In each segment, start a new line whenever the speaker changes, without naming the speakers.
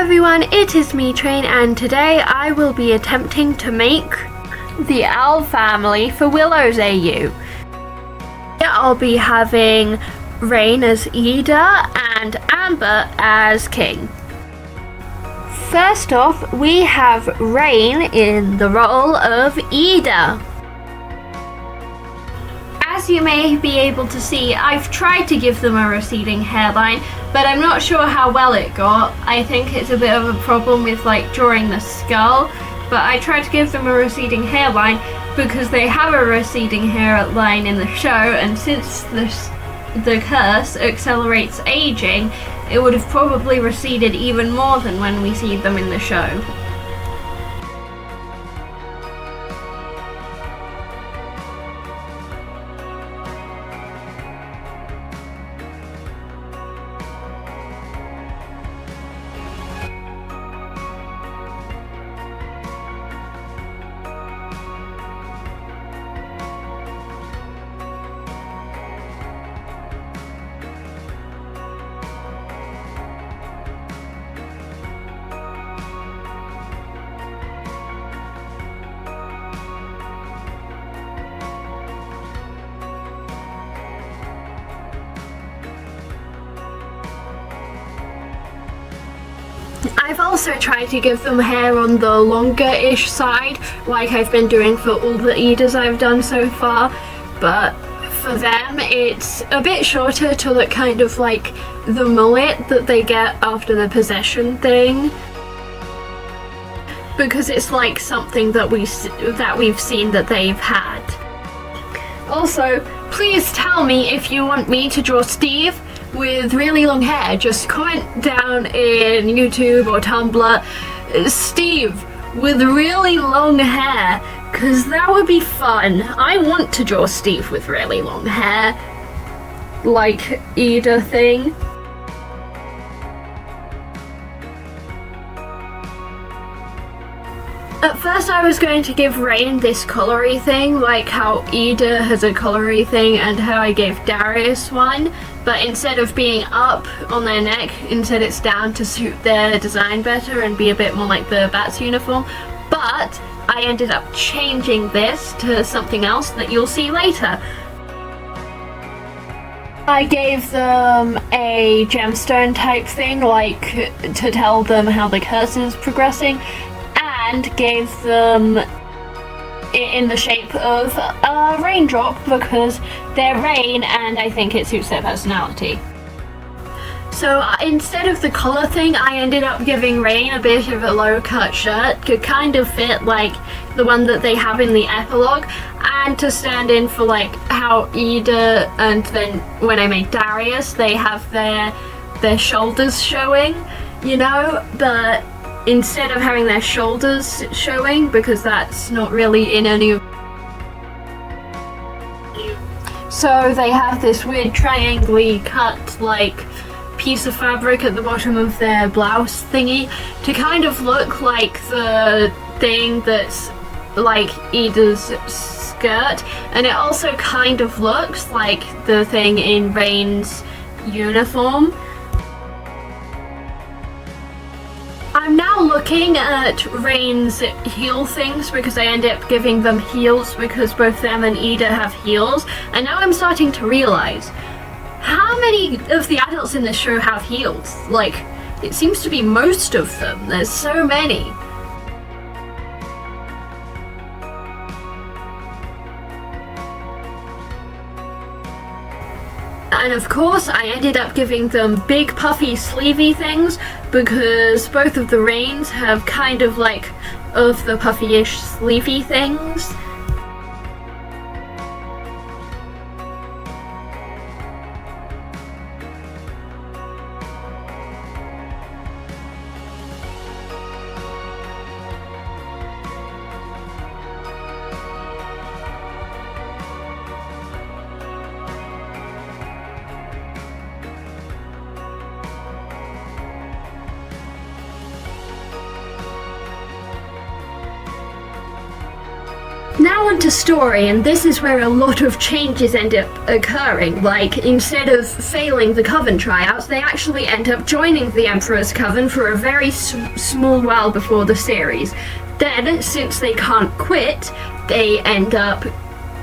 everyone, it is me Train, and today I will be attempting to make the owl family for Willow's AU. I'll be having Rain as Ida and Amber as King. First off, we have Rain in the role of Ida. As you may be able to see, I've tried to give them a receding hairline, but I'm not sure how well it got. I think it's a bit of a problem with drawing the skull, but I tried to give them a receding hairline because they have a receding hairline in the show, and since the curse accelerates aging, it would have probably receded even more than when we see them in the show. I've also tried to give them hair on the longer-ish side, like I've been doing for all the Idas I've done so far, but for them it's a bit shorter to look kind of like the mullet that they get after the possession thing, because it's like something that we've seen that they've had. Also, please tell me if you want me to draw Steve with really long hair. Just comment down in YouTube or Tumblr, Steve with really long hair, because that would be fun. I want to draw Steve with really long hair, like Ida thing. At first I was going to give Rain this colory thing, like how Ida has a colory thing and how I gave Darius one, but instead of being up on their neck, instead it's down to suit their design better and be a bit more like the Bats uniform. But I ended up changing this to something else that you'll see later. I gave them a gemstone type thing, like to tell them how the curse is progressing, and gave them it in the shape of a raindrop because they're rain and I think it suits their personality. So instead of the collar thing, I ended up giving Rain a bit of a low-cut shirt to kind of fit like the one that they have in the epilogue, and to stand in for like how Ida and then when I made Darius, they have their shoulders showing, you know, but instead of having their shoulders showing, because that's not really in any of. So they have this weird triangularly cut like piece of fabric at the bottom of their blouse thingy to kind of look like the thing that's like Ida's skirt, and it also kind of looks like the thing in Rain's uniform. I'm now looking at Rain's heel things because I ended up giving them heels because both them and Ida have heels, and now I'm starting to realize how many of the adults in this show have heels. Like, it seems to be most of them. There's so many. And of course I ended up giving them big puffy sleevey things because both of the Rains have kind of like of the puffy-ish sleevey things. Now onto story, and this is where a lot of changes end up occurring. Like, instead of failing the Coven tryouts, they actually end up joining the Emperor's Coven for a very small while before the series. Then, since they can't quit, they end up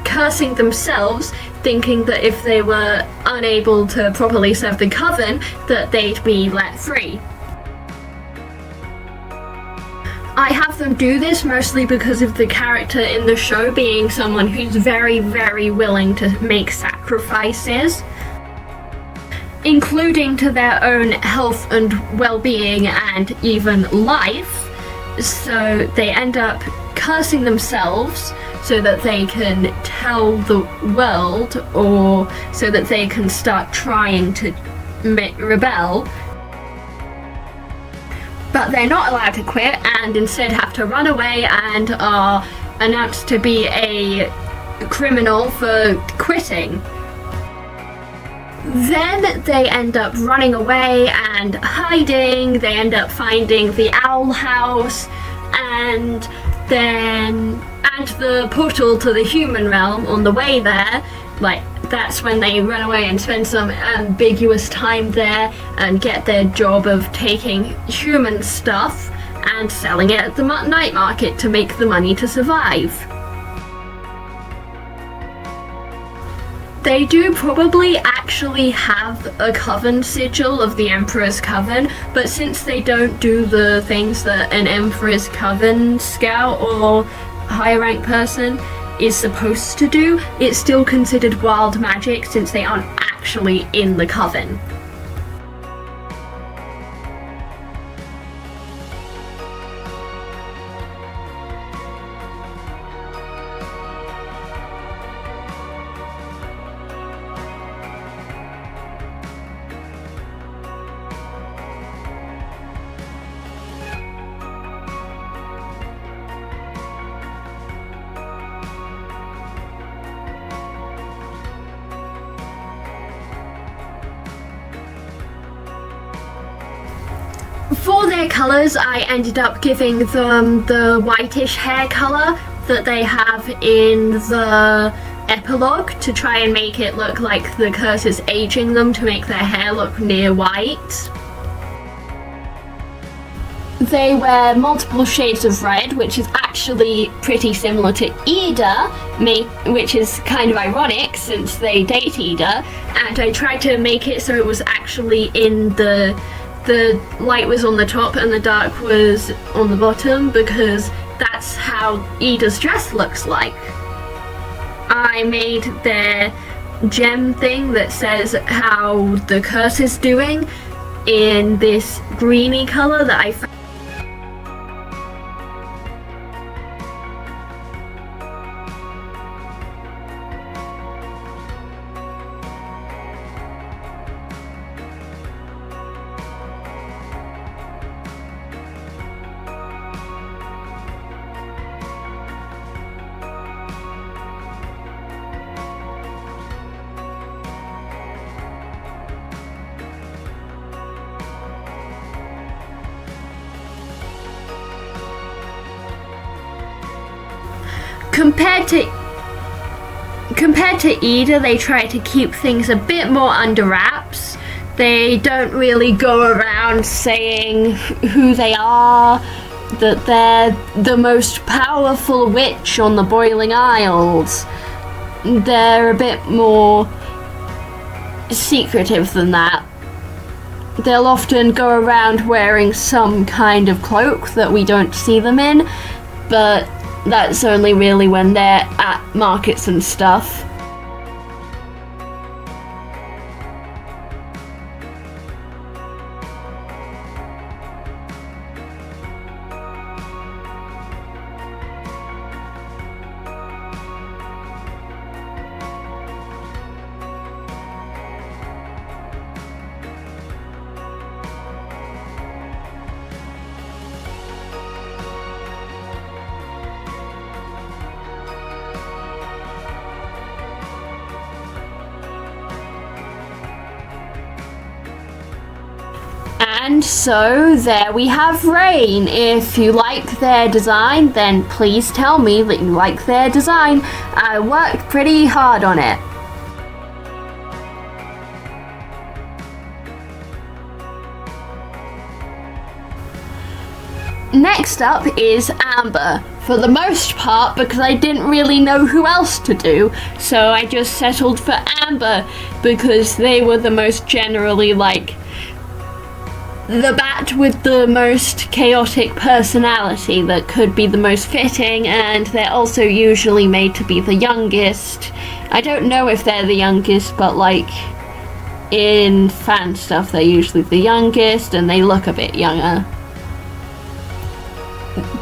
cursing themselves, thinking that if they were unable to properly serve the Coven, that they'd be let free. I have them do this mostly because of the character in the show being someone who's very, very willing to make sacrifices, including to their own health and well-being and even life. So they end up cursing themselves so that they can tell the world, or so that they can start trying to rebel. But they're not allowed to quit, and instead have to run away and are announced to be a criminal for quitting. Then they end up running away and hiding. They end up finding the Owl House and the portal to the human realm on the way there. Like, that's when they run away and spend some ambiguous time there and get their job of taking human stuff and selling it at the night market to make the money to survive. They do probably actually have a Coven sigil of the Emperor's Coven, but since they don't do the things that an Emperor's Coven scout or higher rank person is supposed to do, it's still considered wild magic since they aren't actually in the Coven. For their colours, I ended up giving them the whitish hair colour that they have in the epilogue to try and make it look like the curse is aging them to make their hair look near white. They wear multiple shades of red, which is actually pretty similar to Ida, which is kind of ironic since they date Ida, and I tried to make it so it was actually in the light was on the top and the dark was on the bottom, because that's how Ida's dress looks like. I made their gem thing that says how the curse is doing in this greeny colour that I found. Compared to Ida, they try to keep things a bit more under wraps. They don't really go around saying who they are, that they're the most powerful witch on the Boiling Isles. They're a bit more secretive than that. They'll often go around wearing some kind of cloak that we don't see them in, but that's only really when they're at markets and stuff. And so there we have Rain. If you like their design, then please tell me that you like their design. I worked pretty hard on it. Next up is Amber. For the most part, because I didn't really know who else to do, so I just settled for Amber because they were the most generally like the bat with the most chaotic personality that could be the most fitting, and they're also usually made to be the youngest. I don't know if they're the youngest, but like in fan stuff they're usually the youngest and they look a bit younger.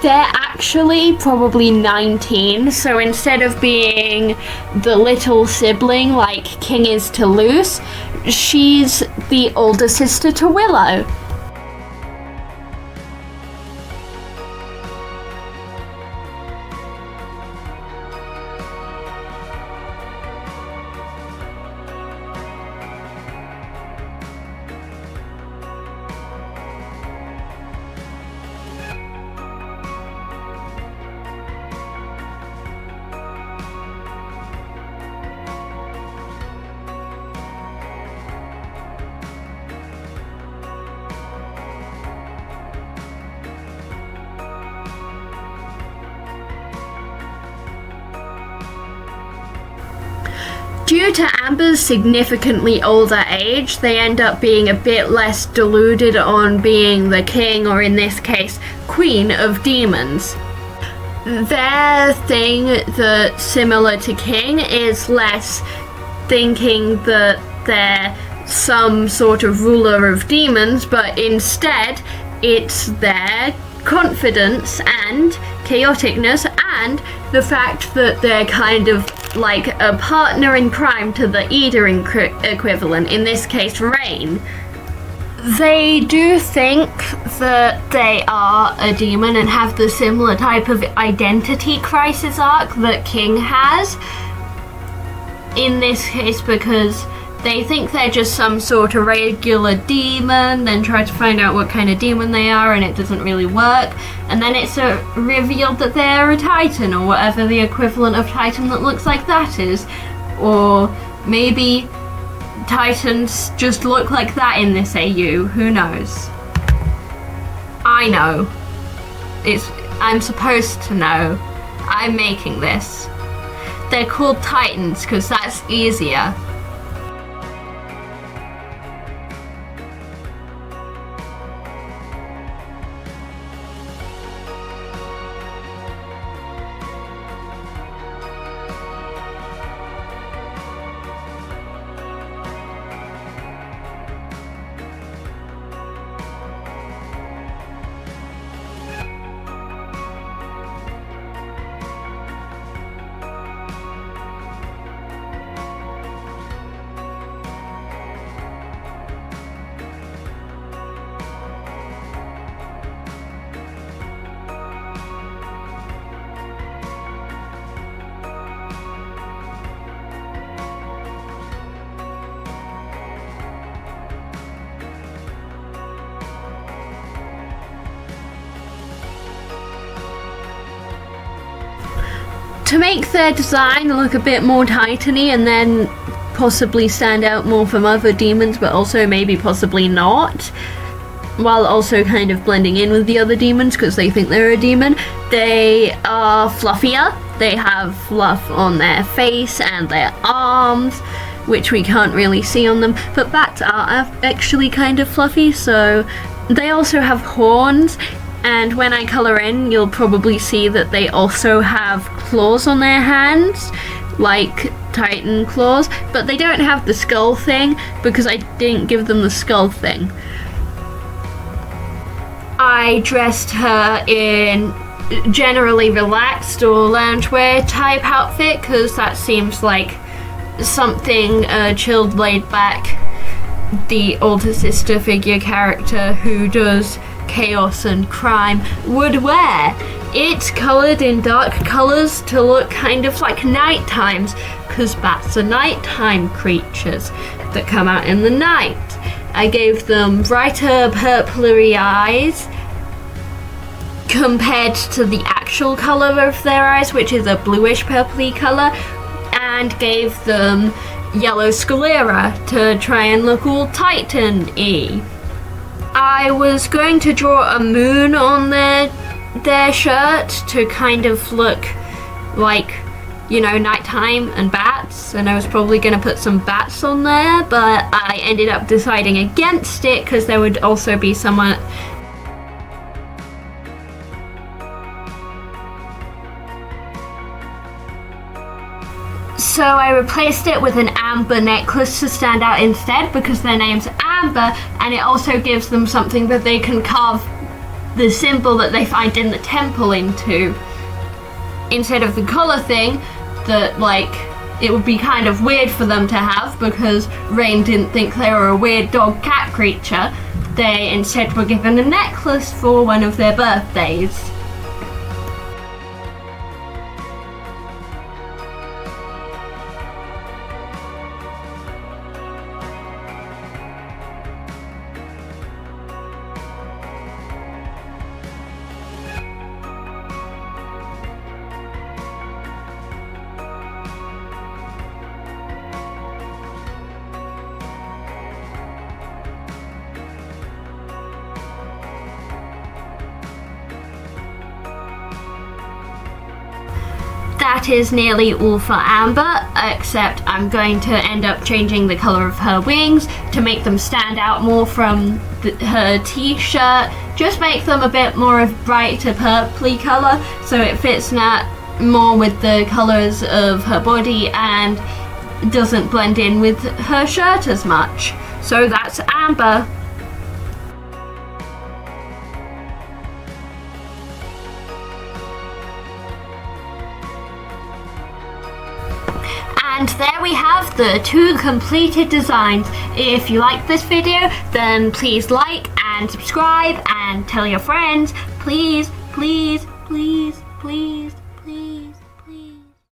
They're actually probably 19, so instead of being the little sibling like King is to Luce, she's the older sister to Willow. Due to Amber's significantly older age, they end up being a bit less deluded on being the king, or in this case, queen of demons. Their thing that's similar to King is less thinking that they're some sort of ruler of demons, but instead it's their confidence and chaoticness and the fact that they're kind of like a partner in crime to the Eda equivalent, in this case Rain. They do think that they are a demon and have the similar type of identity crisis arc that King has, in this case because they think they're just some sort of regular demon, then try to find out what kind of demon they are and it doesn't really work, and then it's revealed that they're a Titan, or whatever the equivalent of Titan that looks like that is. Or maybe Titans just look like that in this AU, who knows? I know. I'm supposed to know. I'm making this. They're called Titans because that's easier. To make their design look a bit more Titan-y and then possibly stand out more from other demons, but also maybe possibly not, while also kind of blending in with the other demons because they think they're a demon, they are fluffier. They have fluff on their face and their arms, which we can't really see on them, but bats are actually kind of fluffy, so they also have horns. And when I colour in, you'll probably see that they also have claws on their hands, like Titan claws, but they don't have the skull thing because I didn't give them the skull thing. I dressed her in generally relaxed or loungewear type outfit because that seems like something chilled, laid back, the older sister figure character who does chaos and crime would wear. It's coloured in dark colours to look kind of like night times because bats are nighttime creatures that come out in the night, I gave them brighter purpley eyes compared to the actual colour of their eyes, which is a bluish purpley colour, and gave them yellow sclera to try and look all Titan-y. I was going to draw a moon on their shirt to kind of look like, you know, nighttime and bats, and I was probably going to put some bats on there, but I ended up deciding against it because there would also be someone. So I replaced it with an amber necklace to stand out instead, because their name's Amber, and it also gives them something that they can carve the symbol that they find in the temple into, instead of the collar thing that, like, it would be kind of weird for them to have because Rain didn't think they were a weird dog cat creature. They instead were given a necklace for one of their birthdays. That is nearly all for Amber, except I'm going to end up changing the colour of her wings to make them stand out more from her t-shirt. Just make them a bit more of brighter purpley colour so it fits more with the colours of her body and doesn't blend in with her shirt as much. So that's Amber. And there we have the 2 completed designs. If you like this video, then please like and subscribe and tell your friends. Please, please,